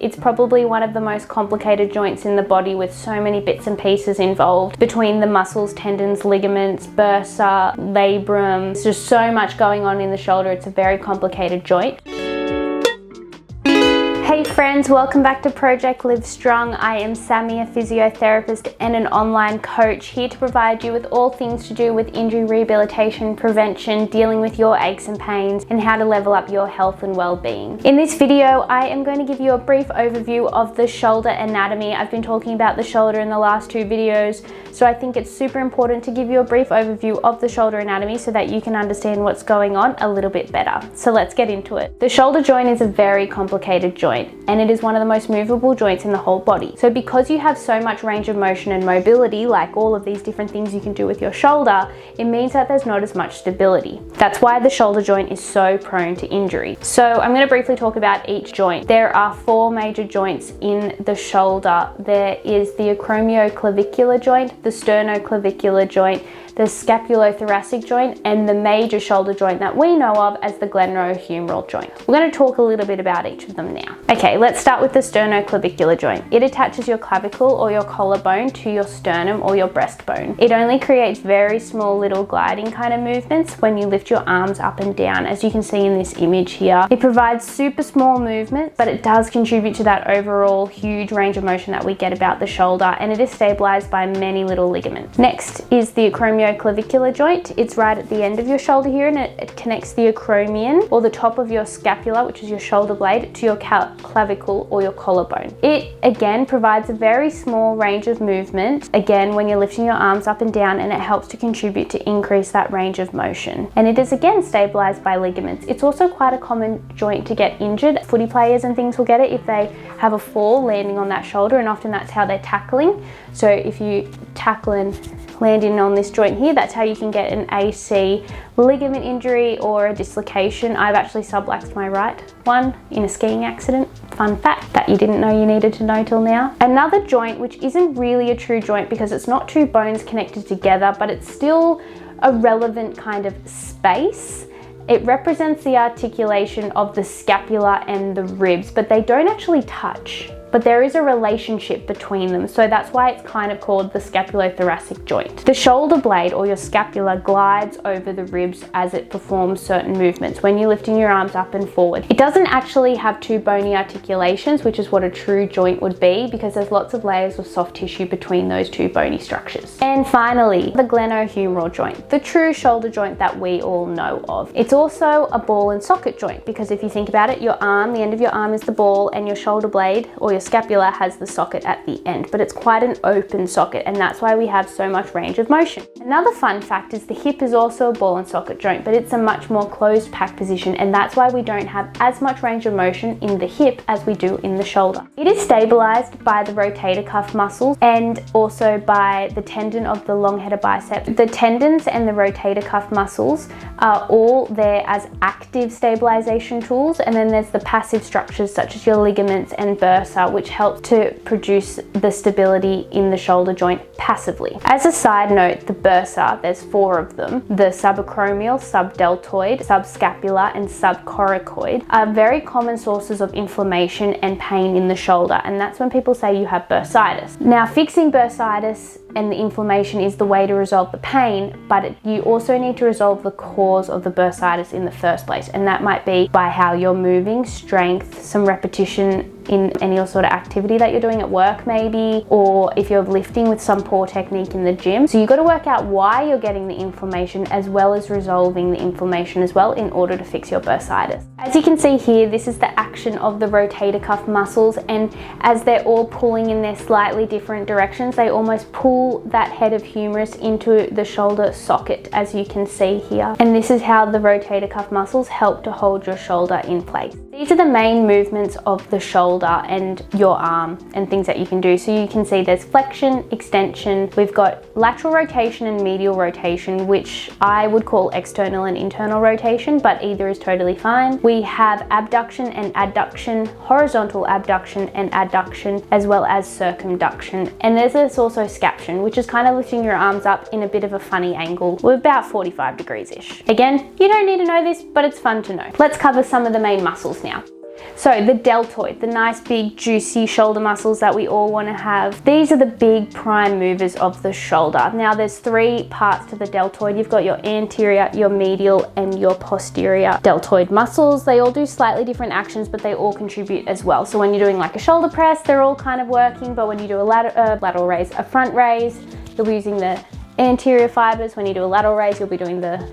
It's probably one of the most complicated joints in the body with so many bits and pieces involved between the muscles, tendons, ligaments, bursa, labrum. There's just so much going on in the shoulder. It's a very complicated joint. Hey friends, welcome back to Project Live Strong. I am Sammy, a physiotherapist and an online coach, here to provide you with all things to do with injury rehabilitation, prevention, dealing with your aches and pains, and how to level up your health and well-being. In this video, I am going to give you a brief overview of the shoulder anatomy. I've been talking about the shoulder in the last two videos, so I think it's super important to give you a brief overview of the shoulder anatomy so that you can understand what's going on a little bit better. So let's get into it. The shoulder joint is a very complicated joint, and it is one of the most movable joints in the whole body. So because you have so much range of motion and mobility, like all of these different things you can do with your shoulder, it means that there's not as much stability. That's why the shoulder joint is so prone to injury. So I'm going to briefly talk about each joint. There are four major joints in the shoulder. There is the acromioclavicular joint, the sternoclavicular joint, the scapulothoracic joint, and the major shoulder joint that we know of as the glenohumeral joint. We're going to talk a little bit about each of them now. Okay, let's start with the sternoclavicular joint. It attaches your clavicle or your collarbone to your sternum or your breastbone. It only creates very small little gliding kind of movements when you lift your arms up and down, as you can see in this image here. It provides super small movement, but it does contribute to that overall huge range of motion that we get about the shoulder, and it is stabilized by many little ligaments. Next is the acromioclavicular joint. It's right at the end of your shoulder here, and it connects the acromion, or the top of your scapula, which is your shoulder blade, to your clavicle or your collarbone. It again provides a very small range of movement, again when you're lifting your arms up and down, and it helps to contribute to increase that range of motion. And it is again stabilized by ligaments. It's also quite a common joint to get injured. Footy players and things will get it if they have a fall landing on that shoulder, and often that's how they're tackling. So if you tackle and land in on this joint here, that's how you can get an AC ligament injury or a dislocation. I've actually subluxed my right one in a skiing accident. Fun fact that you didn't know you needed to know till now. Another joint, which isn't really a true joint because it's not two bones connected together, but it's still a relevant kind of space. It represents the articulation of the scapula and the ribs, but they don't actually touch. But there is a relationship between them, so that's why it's kind of called the scapulothoracic joint. The shoulder blade or your scapula glides over the ribs as it performs certain movements when you're lifting your arms up and forward. It doesn't actually have two bony articulations, which is what a true joint would be, because there's lots of layers of soft tissue between those two bony structures. And finally, the glenohumeral joint, the true shoulder joint that we all know of. It's also a ball and socket joint, because if you think about it, your arm, the end of your arm is the ball, and your shoulder blade or your scapula has the socket at the end, but it's quite an open socket, and that's why we have so much range of motion. Another fun fact is the hip is also a ball and socket joint, but it's a much more closed packed position, and that's why we don't have as much range of motion in the hip as we do in the shoulder. It is stabilized by the rotator cuff muscles and also by the tendon of the long-headed bicep. The tendons and the rotator cuff muscles are all there as active stabilization tools, and then there's the passive structures such as your ligaments and bursa, which help to produce the stability in the shoulder joint passively. As a side note, the bursa, there's four of them. The subacromial, subdeltoid, subscapular, and subcoracoid are very common sources of inflammation and pain in the shoulder, and that's when people say you have bursitis. Now, fixing bursitis and the inflammation is the way to resolve the pain, but you also need to resolve the cause of the bursitis in the first place, and that might be by how you're moving, strength, some repetition in any sort of activity that you're doing at work maybe, or if you're lifting with some poor technique in the gym. So you've got to work out why you're getting the inflammation as well as resolving the inflammation as well in order to fix your bursitis. As you can see here, this is the action of the rotator cuff muscles, and as they're all pulling in their slightly different directions, they almost pull that head of humerus into the shoulder socket, as you can see here. And this is how the rotator cuff muscles help to hold your shoulder in place. These are the main movements of the shoulder and your arm and things that you can do. So you can see there's flexion, extension, we've got lateral rotation and medial rotation, which I would call external and internal rotation, but either is totally fine. We have abduction and adduction, horizontal abduction and adduction, as well as circumduction. And there's this also scaption, which is kind of lifting your arms up in a bit of a funny angle, with about 45 degrees-ish. Again, you don't need to know this, but it's fun to know. Let's cover some of the main muscles now. So the deltoid, the nice big juicy shoulder muscles that we all want to have. These are the big prime movers of the shoulder. Now there's 3 parts to the deltoid. You've got your anterior, your medial, and your posterior deltoid muscles. They all do slightly different actions, but they all contribute as well. So when you're doing like a shoulder press, they're all kind of working, but when you do a lateral raise, a front raise, you'll be using the anterior fibers. When you do a lateral raise, you'll be doing the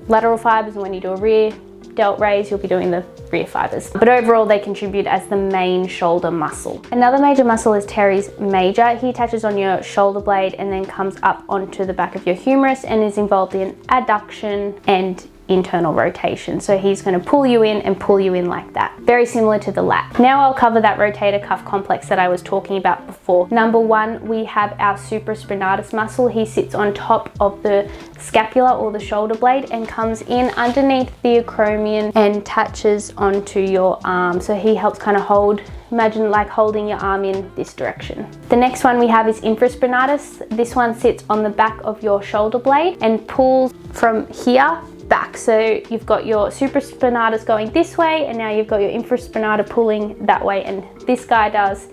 lateral fibers, and when you do a rear delt raise, you'll be doing the rear fibers. But overall, they contribute as the main shoulder muscle. Another major muscle is Teres Major. He attaches on your shoulder blade and then comes up onto the back of your humerus and is involved in adduction and internal rotation. So he's going to pull you in and pull you in like that. Very similar to the lat. Now I'll cover that rotator cuff complex that I was talking about before. Number 1, we have our supraspinatus muscle. He sits on top of the scapula or the shoulder blade and comes in underneath the acromion and attaches onto your arm. So he helps kind of hold, imagine like holding your arm in this direction. The next one we have is infraspinatus. This one sits on the back of your shoulder blade and pulls from here back. So you've got your supraspinatus going this way, and now you've got your infraspinatus pulling that way, and this guy does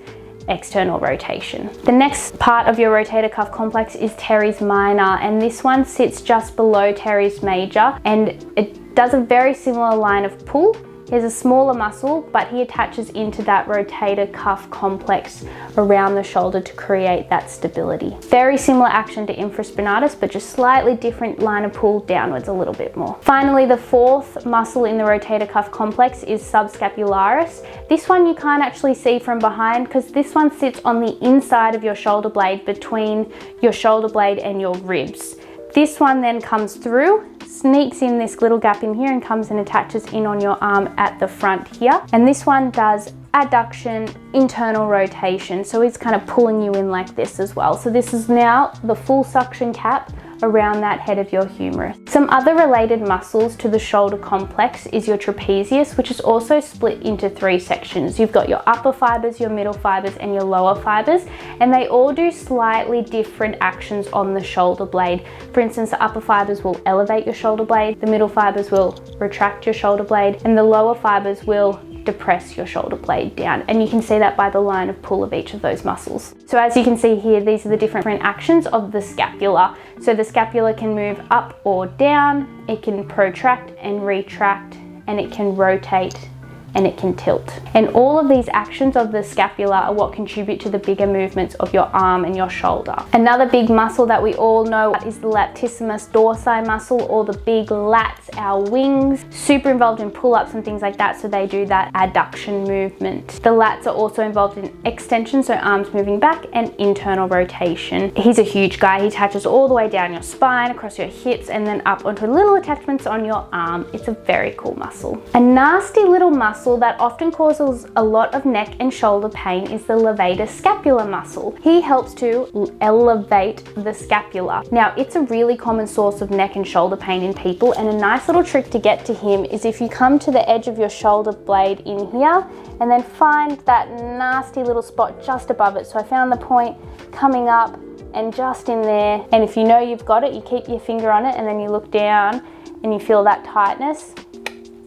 external rotation. The next part of your rotator cuff complex is Teres Minor, and this one sits just below Teres Major, and it does a very similar line of pull. Here's a smaller muscle, but he attaches into that rotator cuff complex around the shoulder to create that stability. Very similar action to infraspinatus, but just slightly different line of pull downwards a little bit more. Finally, the 4th muscle in the rotator cuff complex is Subscapularis. This one you can't actually see from behind because this one sits on the inside of your shoulder blade between your shoulder blade and your ribs. This one then comes through, sneaks in this little gap in here and comes and attaches in on your arm at the front here. And this one does adduction, internal rotation. So it's kind of pulling you in like this as well. So this is now the full suction cap around that head of your humerus. Some other related muscles to the shoulder complex is your trapezius, which is also split into 3 sections. You've got your upper fibers, your middle fibers, and your lower fibers, and they all do slightly different actions on the shoulder blade. For instance, the upper fibers will elevate your shoulder blade, the middle fibers will retract your shoulder blade, and the lower fibers will depress your shoulder blade down, and you can see that by the line of pull of each of those muscles. So as you can see here, these are the different actions of the scapula. So the scapula can move up or down, it can protract and retract, and it can rotate and it can tilt. And all of these actions of the scapula are what contribute to the bigger movements of your arm and your shoulder. Another big muscle that we all know is the Latissimus dorsi muscle, or the big lats, our wings. Super involved in pull-ups and things like that, so they do that adduction movement. The lats are also involved in extension, so arms moving back, and internal rotation. He's a huge guy. He attaches all the way down your spine, across your hips, and then up onto little attachments on your arm. It's a very cool muscle. A nasty little muscle that often causes a lot of neck and shoulder pain is the levator scapular muscle. He helps to elevate the scapula. Now, it's a really common source of neck and shoulder pain in people, and a nice little trick to get to him is if you come to the edge of your shoulder blade in here and then find that nasty little spot just above it. So I found the point coming up and just in there, and if you know you've got it, you keep your finger on it and then you look down and you feel that tightness,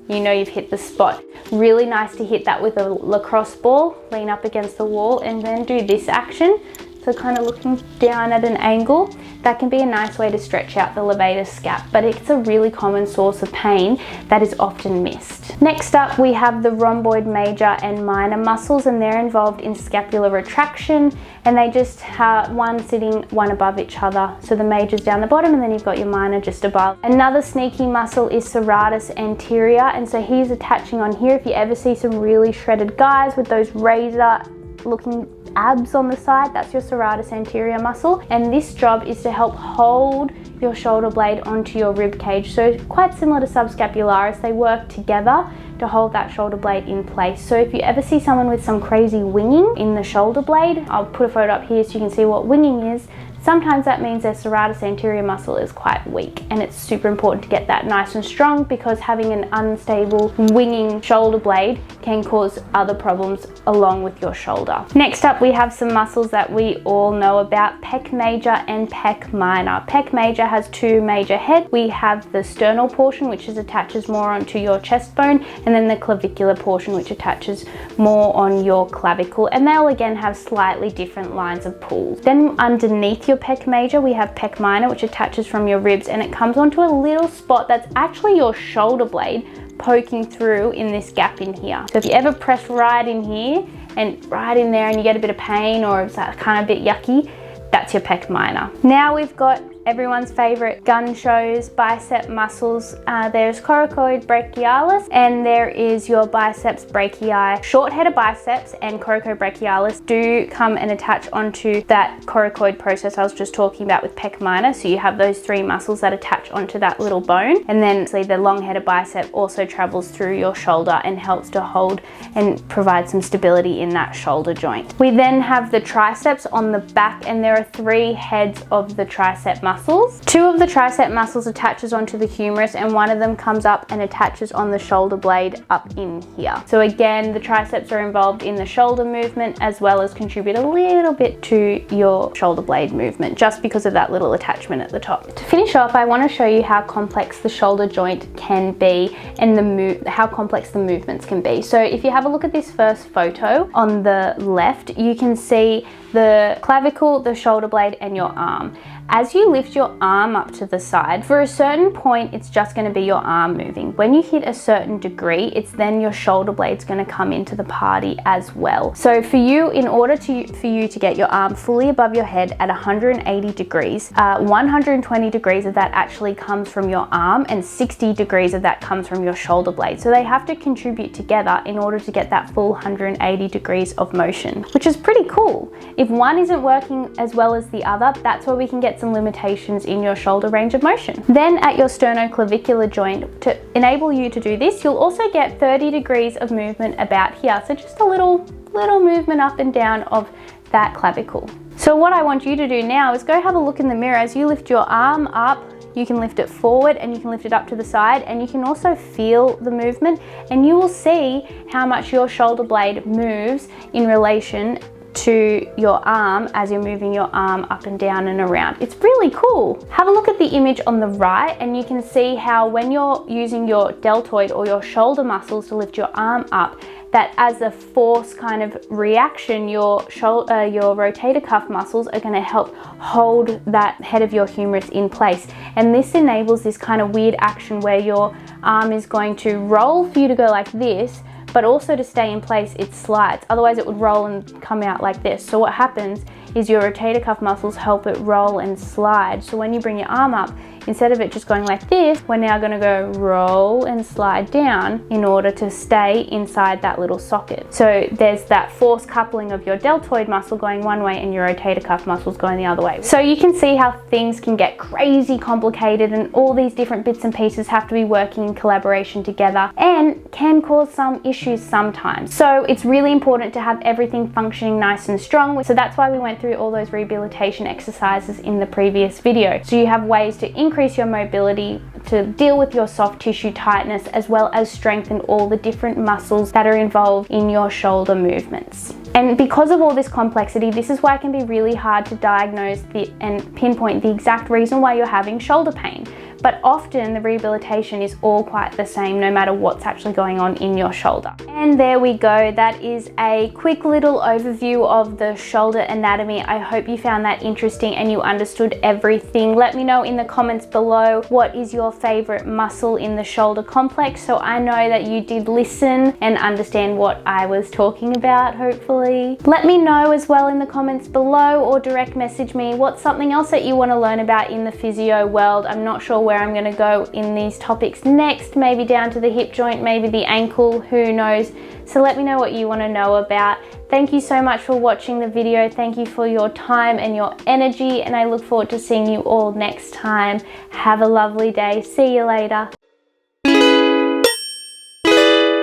you know you've hit the spot. Really nice to hit that with a lacrosse ball, lean up against the wall and then do this action. So kind of looking down at an angle. That can be a nice way to stretch out the levator scap, but it's a really common source of pain that is often missed. Next up, we have the rhomboid major and minor muscles, and they're involved in scapular retraction, and they just have one sitting one above each other. So the major's down the bottom and then you've got your minor just above. Another sneaky muscle is serratus anterior, and so he's attaching on here. If you ever see some really shredded guys with those razor looking abs on the side, that's your serratus anterior muscle, and this job is to help hold your shoulder blade onto your rib cage. So quite similar to subscapularis, they work together to hold that shoulder blade in place. So if you ever see someone with some crazy winging in the shoulder blade, I'll put a photo up here so you can see what winging is. sometimes that means their serratus anterior muscle is quite weak, and it's super important to get that nice and strong, because having an unstable winging shoulder blade can cause other problems along with your shoulder. Next up, we have some muscles that we all know about, Pec Major and Pec Minor. Pec Major has two major heads. We have the sternal portion, which attaches more onto your chest bone, and then the clavicular portion, which attaches more on your clavicle, and they'll again have slightly different lines of pull. Then underneath your Pec Major, we have Pec Minor, which attaches from your ribs, and it comes onto a little spot that's actually your shoulder blade poking through in this gap in here. So if you ever press right in here and right in there and you get a bit of pain, or it's kind of a bit yucky, that's your Pec Minor. Now we've got everyone's favorite gun shows, bicep muscles. There's coracobrachialis, and there is your Biceps Brachii. Short-headed biceps and coracobrachialis do come and attach onto that coracoid process I was just talking about with Pec Minor. So you have those three muscles that attach onto that little bone, and then the long-headed bicep also travels through your shoulder and helps to hold and provide some stability in that shoulder joint. We then have the triceps on the back, and there are three heads of the tricep muscles. Two of the tricep muscles attaches onto the humerus, and one of them comes up and attaches on the shoulder blade up in here. So again, the triceps are involved in the shoulder movement, as well as contribute a little bit to your shoulder blade movement, just because of that little attachment at the top. To finish off, I want to show you how complex the shoulder joint can be, and how complex the movements can be. So if you have a look at this first photo on the left, you can see the clavicle, the shoulder blade, and your arm. As you lift your arm up to the side, for a certain point, it's just going to be your arm moving. When you hit a certain degree, it's then your shoulder blade's going to come into the party as well. So for you, in order for you to get your arm fully above your head at 180 degrees, 120 degrees of that actually comes from your arm, and 60 degrees of that comes from your shoulder blade. So they have to contribute together in order to get that full 180 degrees of motion, which is pretty cool. If one isn't working as well as the other, that's where we can get some limitations in your shoulder range of motion. Then at your sternoclavicular joint, to enable you to do this, you'll also get 30 degrees of movement about here. So just a little movement up and down of that clavicle. So what I want you to do now is go have a look in the mirror. As you lift your arm up, you can lift it forward, and you can lift it up to the side, and you can also feel the movement, and you will see how much your shoulder blade moves in relation to your arm as you're moving your arm up and down and around. It's really cool. Have a look at the image on the right, and you can see how when you're using your deltoid or your shoulder muscles to lift your arm up, that as a force kind of reaction, your rotator cuff muscles are going to help hold that head of your humerus in place. And this enables this kind of weird action where your arm is going to roll for you to go like this, but also to stay in place, it slides. Otherwise it would roll and come out like this. So what happens is your rotator cuff muscles help it roll and slide. So when you bring your arm up, instead of it just going like this, we're now going to go roll and slide down in order to stay inside that little socket. So there's that force coupling of your deltoid muscle going one way and your rotator cuff muscles going the other way. So you can see how things can get crazy complicated, and all these different bits and pieces have to be working in collaboration together, and can cause some issues sometimes. So it's really important to have everything functioning nice and strong. So that's why we went through all those rehabilitation exercises in the previous video. So you have ways to increase your mobility, to deal with your soft tissue tightness, as well as strengthen all the different muscles that are involved in your shoulder movements. And because of all this complexity, this is why it can be really hard to diagnose and pinpoint the exact reason why you're having shoulder pain. But often the rehabilitation is all quite the same, no matter what's actually going on in your shoulder. And there we go. That is a quick little overview of the shoulder anatomy. I hope you found that interesting and you understood everything. Let me know in the comments below what is your favorite muscle in the shoulder complex, so I know that you did listen and understand what I was talking about, hopefully. Let me know as well in the comments below, or direct message me what's something else that you want to learn about in the physio world. I'm not sure where I'm going to go in these topics next, maybe down to the hip joint, maybe the ankle, who knows. So let me know what you want to know about. Thank you so much for watching the video. Thank you for your time and your energy, and I look forward to seeing you all next time. Have a lovely day. See you later.